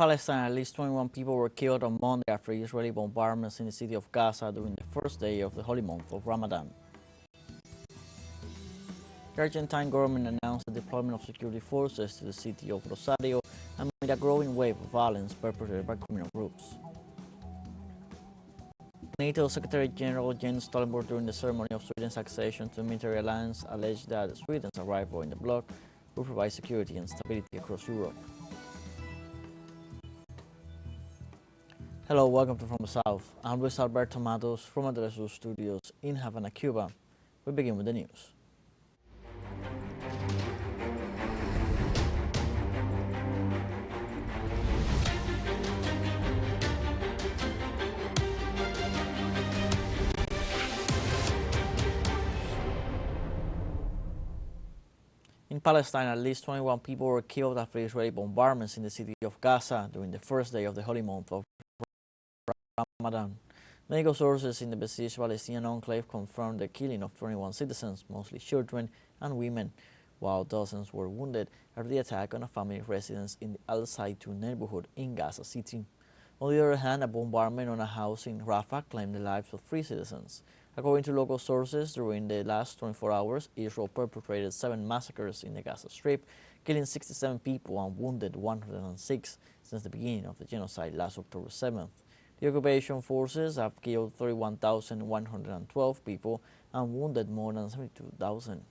Palestine, at least 21 people were killed on Monday after Israeli bombardments in the city of Gaza during the first day of the holy month of Ramadan. The Argentine government announced the deployment of security forces to the city of Rosario amid a growing wave of violence perpetrated by criminal groups. NATO Secretary General Jens Stoltenberg, during the ceremony of Sweden's accession to the military alliance, alleged that Sweden's arrival in the bloc will provide security and stability across Europe. Hello, welcome to From the South. I'm Luis Alberto Matos from the TeleSUR studios in Havana, Cuba. We begin with the news. In Palestine, at least 21 people were killed after Israeli bombardments in the city of Gaza during the first day of the holy month of Ramadan. Medical sources in the besieged Palestinian enclave confirmed the killing of 21 citizens, mostly children and women, while dozens were wounded after the attack on a family residence in the Al-Zaytun neighborhood in Gaza City. On the other hand, a bombardment on a house in Rafah claimed the lives of 3 citizens. According to local sources, during the last 24 hours, Israel perpetrated 7 massacres in the Gaza Strip, killing 67 people and wounded 106 since the beginning of the genocide last October 7th. The occupation forces have killed 31,112 people and wounded more than 72,000.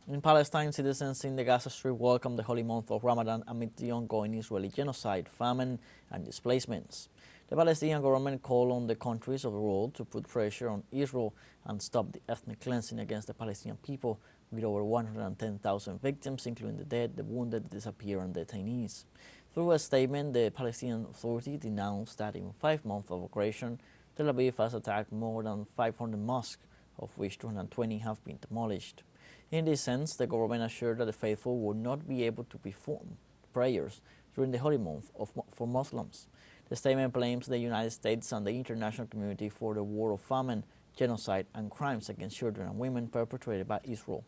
In Palestine, citizens in the Gaza Strip welcomed the holy month of Ramadan amid the ongoing Israeli genocide, famine, and displacements. The Palestinian government called on the countries of the world to put pressure on Israel and stop the ethnic cleansing against the Palestinian people, with over 110,000 victims, including the dead, the wounded, the disappeared, and detainees. Through a statement, the Palestinian Authority denounced that in 5 months of occupation, Tel Aviv has attacked more than 500 mosques, of which 220 have been demolished. In this sense, the government assured that the faithful would not be able to perform prayers during the holy month for Muslims. The statement blames the United States and the international community for the war of famine, genocide, and crimes against children and women perpetrated by Israel.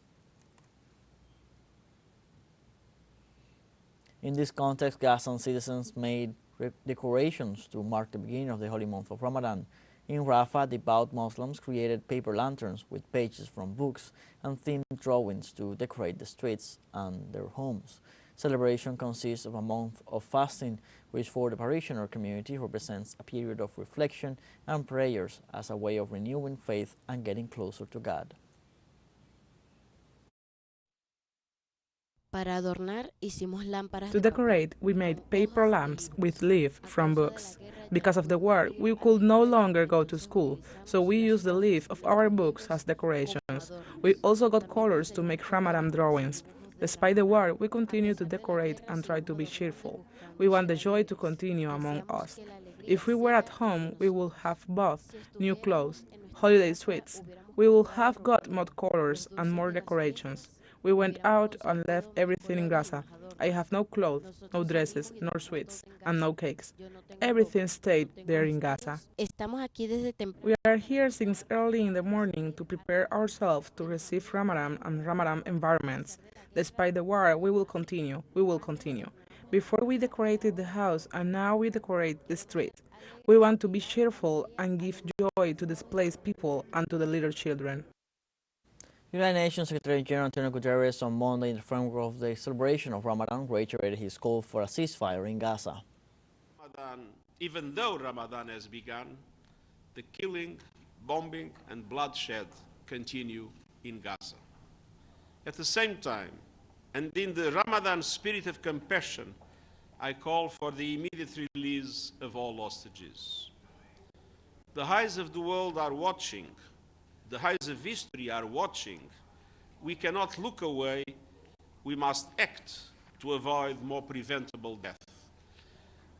In this context, Gazan citizens made decorations to mark the beginning of the holy month of Ramadan. In Rafah, devout Muslims created paper lanterns with pages from books and themed drawings to decorate the streets and their homes. Celebration consists of a month of fasting, which for the parishioner community represents a period of reflection and prayers as a way of renewing faith and getting closer to God. To decorate, we made paper lamps with leaf from books. Because of the war, we could no longer go to school, so we used the leaf of our books as decorations. We also got colors to make Ramadan drawings. Despite the war, we continue to decorate and try to be cheerful. We want the joy to continue among us. If we were at home, we would have bought new clothes, holiday sweets. We would have got more colors and more decorations. We went out and left everything in Gaza. I have no clothes, no dresses, nor sweets, and no cakes. Everything stayed there in Gaza. We are here since early in the morning to prepare ourselves to receive Ramadan and Ramadan environments. Despite the war, we will continue. We will continue. Before we decorated the house, and now we decorate the street. We want to be cheerful and give joy to displaced people and to the little children. United Nations Secretary General Antonio Guterres on Monday, in the framework of the celebration of Ramadan, reiterated his call for a ceasefire in Gaza. Even though Ramadan has begun, the killing, bombing, and bloodshed continue in Gaza. At the same time, and in the Ramadan spirit of compassion, I call for the immediate release of all hostages. The eyes of the world are watching. The eyes of history are watching. We cannot look away. We must act to avoid more preventable death.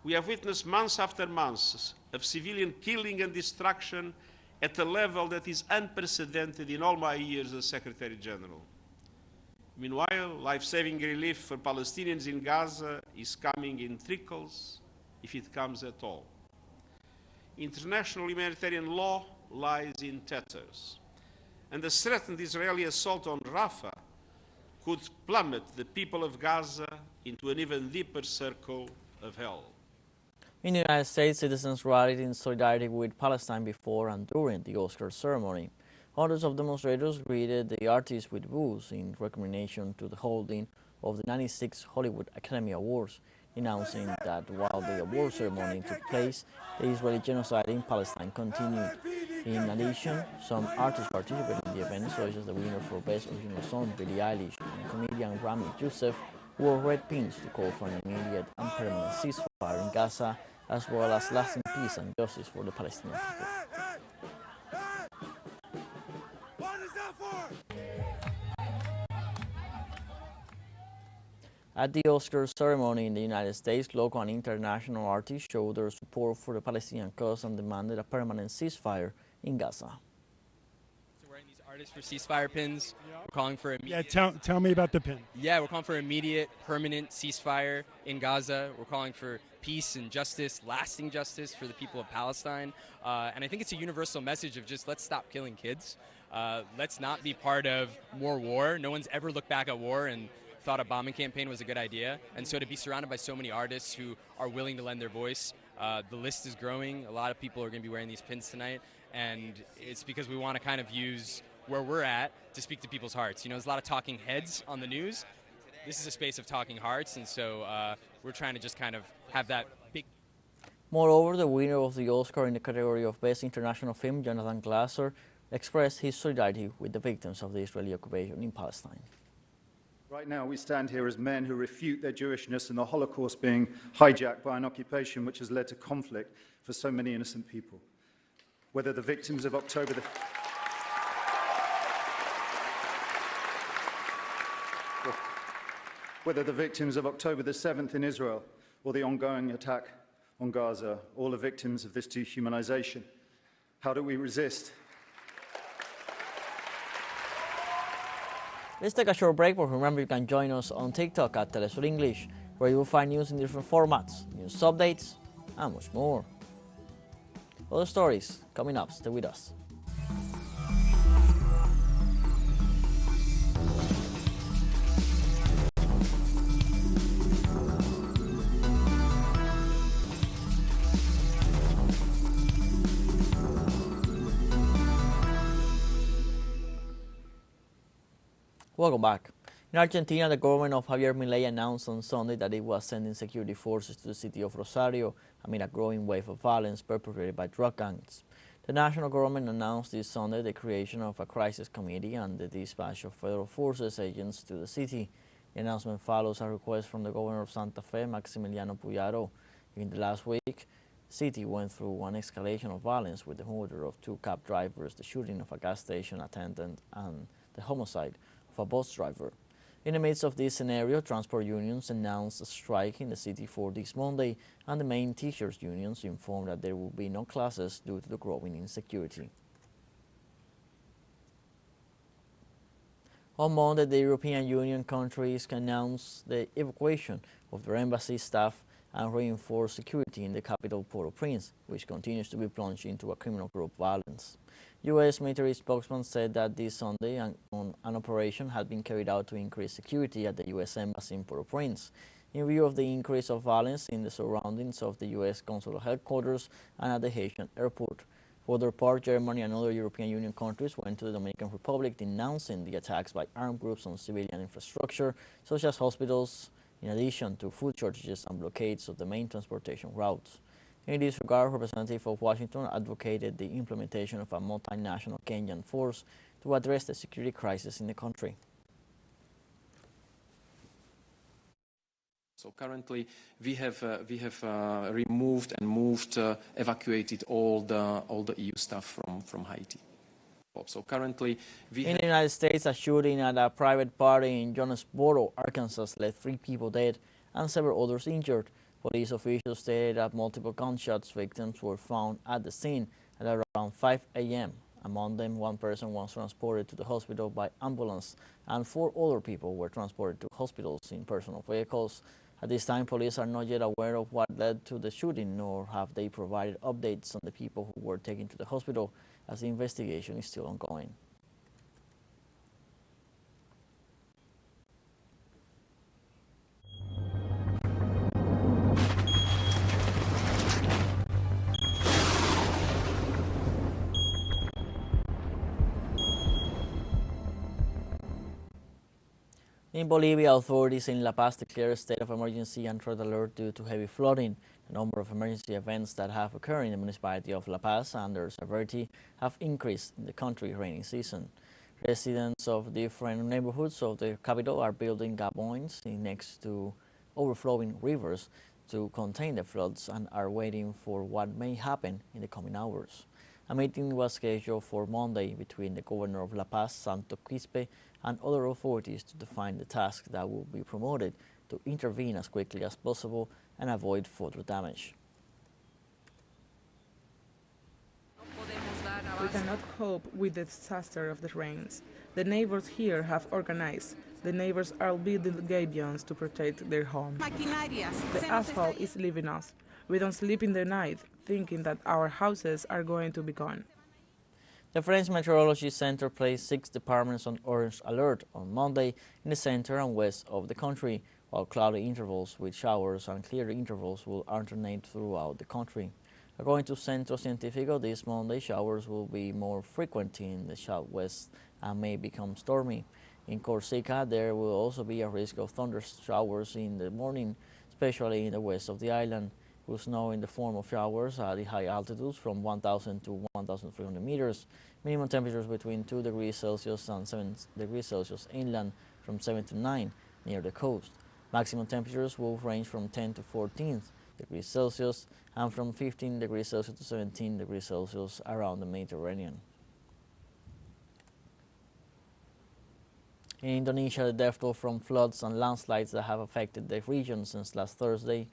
We have witnessed months after months of civilian killing and destruction at a level that is unprecedented in all my years as Secretary General. Meanwhile, life-saving relief for Palestinians in Gaza is coming in trickles, if it comes at all. International humanitarian law lies in tatters, and the threatened Israeli assault on Rafah could plummet the people of Gaza into an even deeper circle of hell. In the United States, citizens rallied in solidarity with Palestine before and during the Oscar ceremony. Hundreds of demonstrators greeted the artists with boos in recognition to the holding of the 96th Hollywood Academy Awards, announcing that while the award ceremony took place, the Israeli genocide in Palestine continued. In addition, some artists participated in the event, such as the winner for Best Original Song, Billie Eilish, and comedian Rami Youssef, wore red pins to call for an immediate and permanent ceasefire in Gaza, as well as lasting peace and justice for the Palestinian people. At the Oscar ceremony in the United States, local and international artists showed their support for the Palestinian cause and demanded a permanent ceasefire in Gaza. So wearing these artists for ceasefire pins, we're calling for immediate... Yeah, tell me about the pin. Yeah, we're calling for immediate, permanent ceasefire in Gaza. We're calling for peace and justice, lasting justice for the people of Palestine. And I think it's a universal message of just let's stop killing kids. Let's not be part of more war. No one's ever looked back at war and thought a bombing campaign was a good idea. And so to be surrounded by so many artists who are willing to lend their voice, the list is growing. A lot of people are going to be wearing these pins tonight. And it's because we want to kind of use where we're at to speak to people's hearts. You know, there's a lot of talking heads on the news. This is a space of talking hearts. And so we're trying to just kind of have that big... Moreover, the winner of the Oscar in the category of Best International Film, Jonathan Glaser, expressed his solidarity with the victims of the Israeli occupation in Palestine. Right now, we stand here as men who refute their Jewishness and the Holocaust being hijacked by an occupation which has led to conflict for so many innocent people. Whether the victims of October the 7th in Israel or the ongoing attack on Gaza, all are victims of this dehumanization. How do we resist? Let's take a short break, but remember you can join us on TikTok at TeleSUR English, where you will find news in different formats, news updates, and much more. Other stories coming up. Stay with us. Welcome back. In Argentina, the government of Javier Milei announced on Sunday that it was sending security forces to the city of Rosario amid a growing wave of violence perpetrated by drug gangs. The national government announced this Sunday the creation of a crisis committee and the dispatch of federal forces agents to the city. The announcement follows a request from the governor of Santa Fe, Maximiliano Puyaro. In the last week, the city went through one escalation of violence with the murder of two cab drivers, the shooting of a gas station attendant, and the homicide of a bus driver. In the midst of this scenario, transport unions announced a strike in the city for this Monday, and the main teachers' unions informed that there will be no classes due to the growing insecurity. On Monday, the European Union countries announced the evacuation of their embassy staff and reinforced security in the capital Port-au-Prince, which continues to be plunged into a criminal group violence. U.S. military spokesman said that this Sunday an operation had been carried out to increase security at the U.S. Embassy in Port-au-Prince, in view of the increase of violence in the surroundings of the U.S. consular headquarters and at the Haitian airport. For their part, Germany and other European Union countries went to the Dominican Republic denouncing the attacks by armed groups on civilian infrastructure, such as hospitals, in addition to food shortages and blockades of the main transportation routes. In this regard, Representative of Washington advocated the implementation of a multinational Kenyan force to address the security crisis in the country. So currently, we have removed and moved, evacuated all the EU staff from Haiti. So currently, in the United States, a shooting at a private party in Jonesboro, Arkansas, left 3 people dead and several others injured. Police officials stated that multiple gunshots victims were found at the scene at around 5 a.m. Among them, 1 person was transported to the hospital by ambulance, and 4 other people were transported to hospitals in personal vehicles. At this time, police are not yet aware of what led to the shooting, nor have they provided updates on the people who were taken to the hospital, as the investigation is still ongoing. In Bolivia, authorities in La Paz declared a state of emergency and red alert due to heavy flooding. The number of emergency events that have occurred in the municipality of La Paz and their severity have increased in the country rainy season. Residents of different neighborhoods of the capital are building gabions next to overflowing rivers to contain the floods and are waiting for what may happen in the coming hours. A meeting was scheduled for Monday between the governor of La Paz, Santo Quispe, and other authorities to define the tasks that will be promoted to intervene as quickly as possible and avoid further damage. We cannot cope with the disaster of the rains. The neighbors here have organized. The neighbors are building gabions to protect their homes. The asphalt is leaving us. We don't sleep in the night thinking that our houses are going to be gone. The French Meteorology Center placed 6 departments on orange alert on Monday in the center and west of the country, while cloudy intervals with showers and clear intervals will alternate throughout the country. According to Centro Científico, this Monday showers will be more frequent in the southwest and may become stormy. In Corsica, there will also be a risk of thunder showers in the morning, especially in the west of the island, with snow in the form of showers at the high altitudes from 1,000 to 1,300 meters. Minimum temperatures between 2 degrees Celsius and 7 degrees Celsius inland, from 7 to 9 near the coast. Maximum temperatures will range from 10 to 14 degrees Celsius and from 15 degrees Celsius to 17 degrees Celsius around the Mediterranean. In Indonesia, the death toll from floods and landslides that have affected the region since last Thursday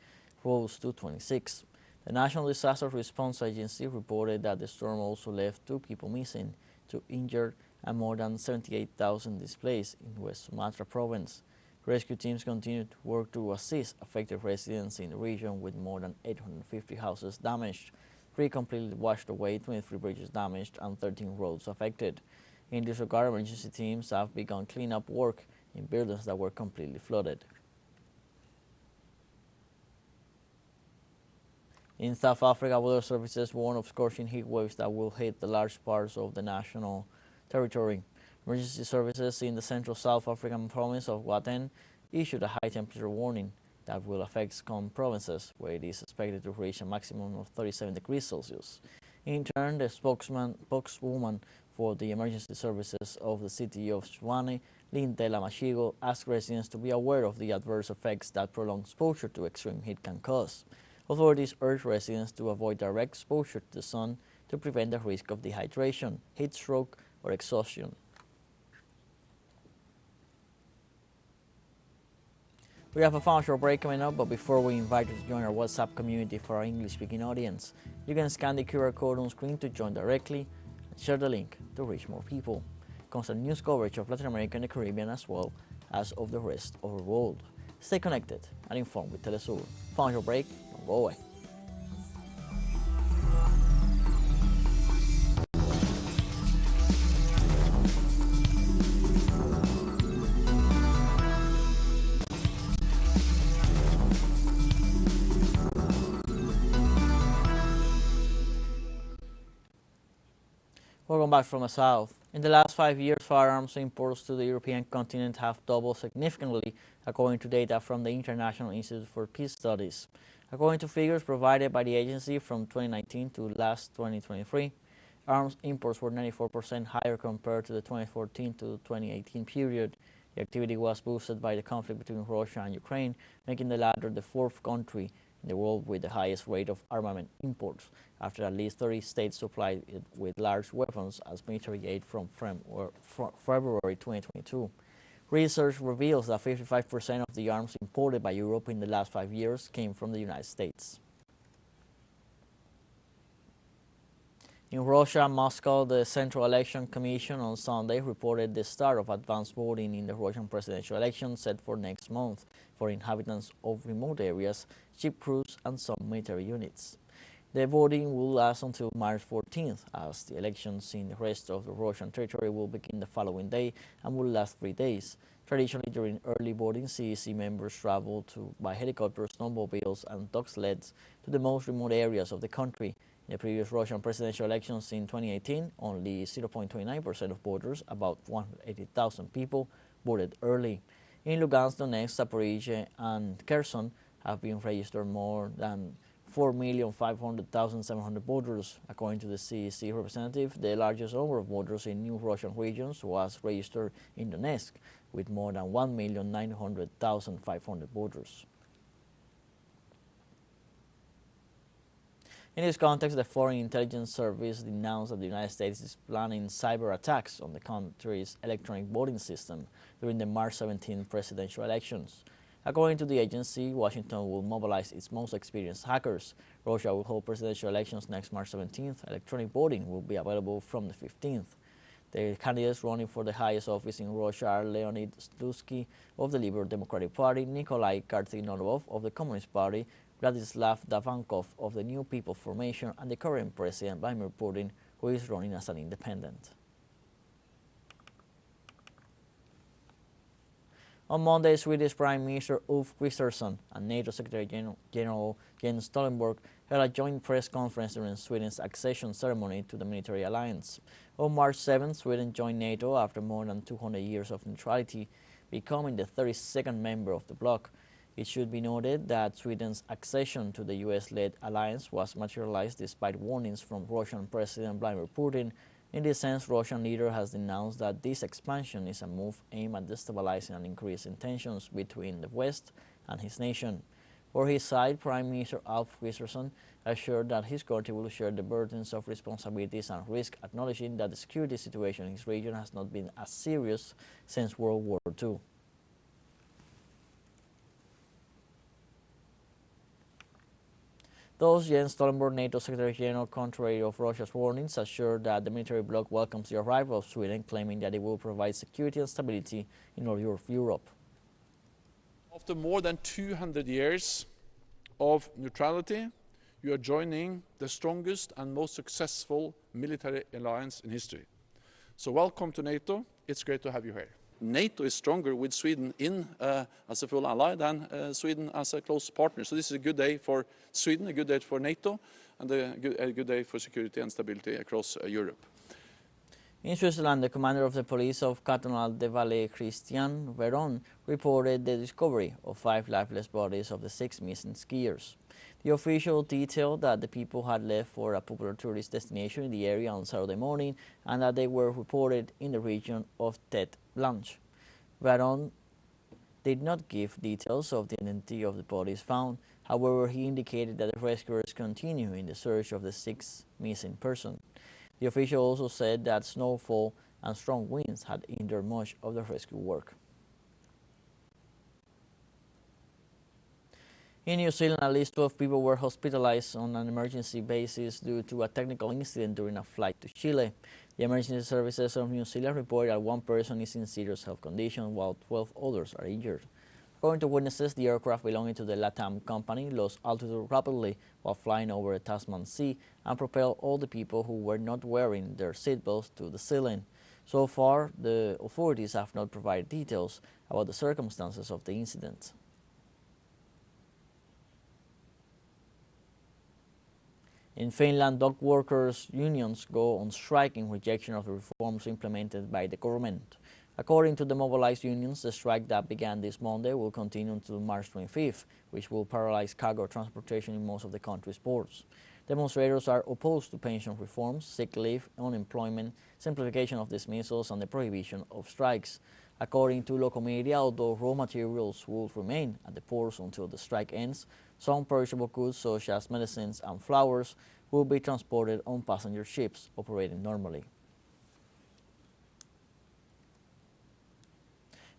rose to 26. The National Disaster Response Agency reported that the storm also left 2 people missing, 2 injured, and more than 78,000 displaced in West Sumatra province. Rescue teams continue to work to assist affected residents in the region, with more than 850 houses damaged, 3 completely washed away, 23 bridges damaged, and 13 roads affected. In this regard, emergency teams have begun cleanup work in buildings that were completely flooded. In South Africa, weather services warn of scorching heat waves that will hit the large parts of the national territory. Emergency services in the central South African province of Gauteng issued a high temperature warning that will affect some provinces, where it is expected to reach a maximum of 37 degrees Celsius. In turn, the spokeswoman for the emergency services of the city of Tshwane, Lintela Mashigo, asked residents to be aware of the adverse effects that prolonged exposure to extreme heat can cause. Authorities urge residents to avoid direct exposure to the sun to prevent the risk of dehydration, heat stroke, or exhaustion. We have a fun short break coming up, but before we invite you to join our WhatsApp community for our English-speaking audience, you can scan the QR code on screen to join directly and share the link to reach more people. Constant news coverage of Latin America and the Caribbean, as well as of the rest of the world. Stay connected and informed with TeleSUR. Fun short break, don't go away. Welcome back from the south. In the last 5 years, firearms imports to the European continent have doubled significantly, according to data from the International Institute for Peace Studies. According to figures provided by the agency from 2019 to last 2023, arms imports were 94% higher compared to the 2014 to 2018 period. The activity was boosted by the conflict between Russia and Ukraine, making the latter the 4th country in the world with the highest rate of armament imports, after at least 30 states supplied it with large weapons as military aid from February 2022. Research reveals that 55% of the arms imported by Europe in the last 5 years came from the United States. In Russia, Moscow, the Central Election Commission on Sunday reported the start of advanced voting in the Russian presidential election set for next month for inhabitants of remote areas, ship crews, and some military units. The voting will last until March 14th, as the elections in the rest of the Russian territory will begin the following day and will last 3 days. Traditionally, during early voting, CEC members travel by helicopters, snowmobiles, and dog sleds to the most remote areas of the country. In the previous Russian presidential elections in 2018, only 0.29% of voters, about 180,000 people, voted early. In Lugansk, Donetsk, Zaporizhzhia, and Kherson have been registered more than 4,500,700 voters. According to the CEC representative, the largest number of voters in new Russian regions was registered in Donetsk, with more than 1,900,500 voters. In this context, the Foreign Intelligence Service denounced that the United States is planning cyber attacks on the country's electronic voting system during the March 17 presidential elections. According to the agency, Washington will mobilize its most experienced hackers. Russia will hold presidential elections next March 17th. Electronic voting will be available from the 15th. The candidates running for the highest office in Russia are Leonid Slutsky of the Liberal Democratic Party, Nikolai Kartinovov of the Communist Party, Vladislav Davankov of the New People Formation, and the current President Vladimir Putin, who is running as an independent. On Monday, Swedish Prime Minister Ulf Kristersson and NATO Secretary General Jens Stoltenberg held a joint press conference during Sweden's accession ceremony to the military alliance. On March 7, Sweden joined NATO after more than 200 years of neutrality, becoming the 32nd member of the bloc. It should be noted that Sweden's accession to the US-led alliance was materialized despite warnings from Russian President Vladimir Putin. In this sense, Russian leader has denounced that this expansion is a move aimed at destabilizing and increasing tensions between the West and his nation. For his side, Prime Minister Ulf Kristersson assured that his country will share the burdens of responsibilities and risk, acknowledging that the security situation in his region has not been as serious since World War II. Thus, Jens Stoltenberg, NATO Secretary General, contrary of Russia's warnings, assured that the military bloc welcomes the arrival of Sweden, claiming that it will provide security and stability in all of Europe. After more than 200 years of neutrality, you are joining the strongest and most successful military alliance in history. So welcome to NATO. It's great to have you here. NATO is stronger with Sweden as a full ally than Sweden as a close partner. So this is a good day for Sweden, a good day for NATO, and a good day for security and stability across Europe. In Switzerland, the commander of the police of Cantonal de Valais, Christian Veron, reported the discovery of 5 lifeless bodies of the 6 missing skiers. The official detailed that the people had left for a popular tourist destination in the area on Saturday morning and that they were reported in the region of Tête Blanche. Veron did not give details of the identity of the bodies found. However, he indicated that the rescuers continue in the search of the 6 missing persons. The official also said that snowfall and strong winds had hindered much of the rescue work. In New Zealand, at least 12 people were hospitalized on an emergency basis due to a technical incident during a flight to Chile. The emergency services of New Zealand reported that 1 person is in serious health condition while 12 others are injured. According to witnesses, the aircraft belonging to the LATAM company lost altitude rapidly while flying over the Tasman Sea and propelled all the people who were not wearing their seatbelts to the ceiling. So far, the authorities have not provided details about the circumstances of the incident. In Finland, dock workers' unions go on strike in rejection of the reforms implemented by the government. According to the mobilized unions, the strike that began this Monday will continue until March 25th, which will paralyze cargo transportation in most of the country's ports. Demonstrators are opposed to pension reforms, sick leave, unemployment, simplification of dismissals, and the prohibition of strikes. According to local media, although raw materials will remain at the ports until the strike ends, some perishable goods such as medicines and flowers will be transported on passenger ships operating normally.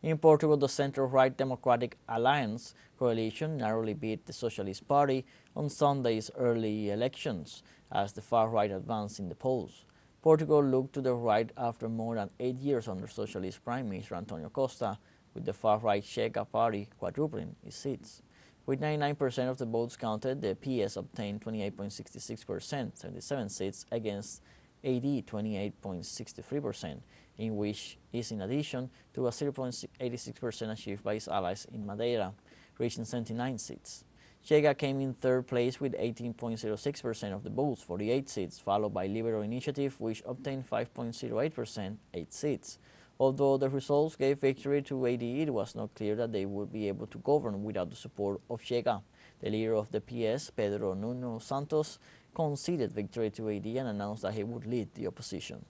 In Portugal, the centre-right Democratic Alliance coalition narrowly beat the Socialist Party on Sunday's early elections as the far-right advanced in the polls. Portugal looked to the right after more than 8 years under Socialist Prime Minister Antonio Costa, with the far-right Chega party quadrupling its seats. With 99% of the votes counted, the PS obtained 28.66%, 77 seats against AD 28.63%, in which is in addition to a 0.86% achieved by its allies in Madeira, reaching 79 seats. Chega came in third place with 18.06% of the votes, 48 seats, followed by Liberal Initiative, which obtained 5.08%, 8 seats. Although the results gave victory to AD, it was not clear that they would be able to govern without the support of Chega. The leader of the PS, Pedro Nuno Santos, conceded victory to AD and announced that he would lead the opposition.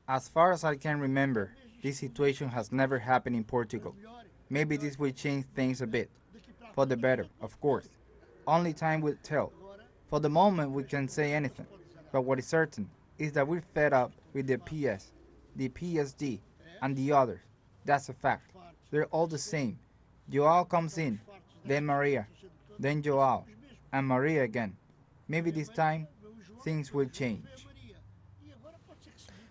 As far as I can remember, this situation has never happened in Portugal. Maybe this will change things a bit. For the better, of course. Only time will tell. For the moment, we can't say anything. But what is certain is that we're fed up with the PS, the PSD, and the others. That's a fact. They're all the same. Joao comes in, then Maria, then Joao, and Maria again. Maybe this time, things will change.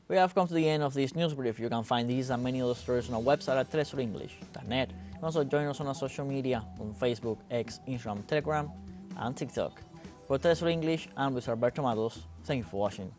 We have come to the end of this news brief. You can find these and many other stories on our website at telesurenglish.net. You can also join us on our social media on Facebook, X, Instagram, Telegram, and TikTok. For TeleSUR English, I'm Luis Alberto Matos. Thank you for watching.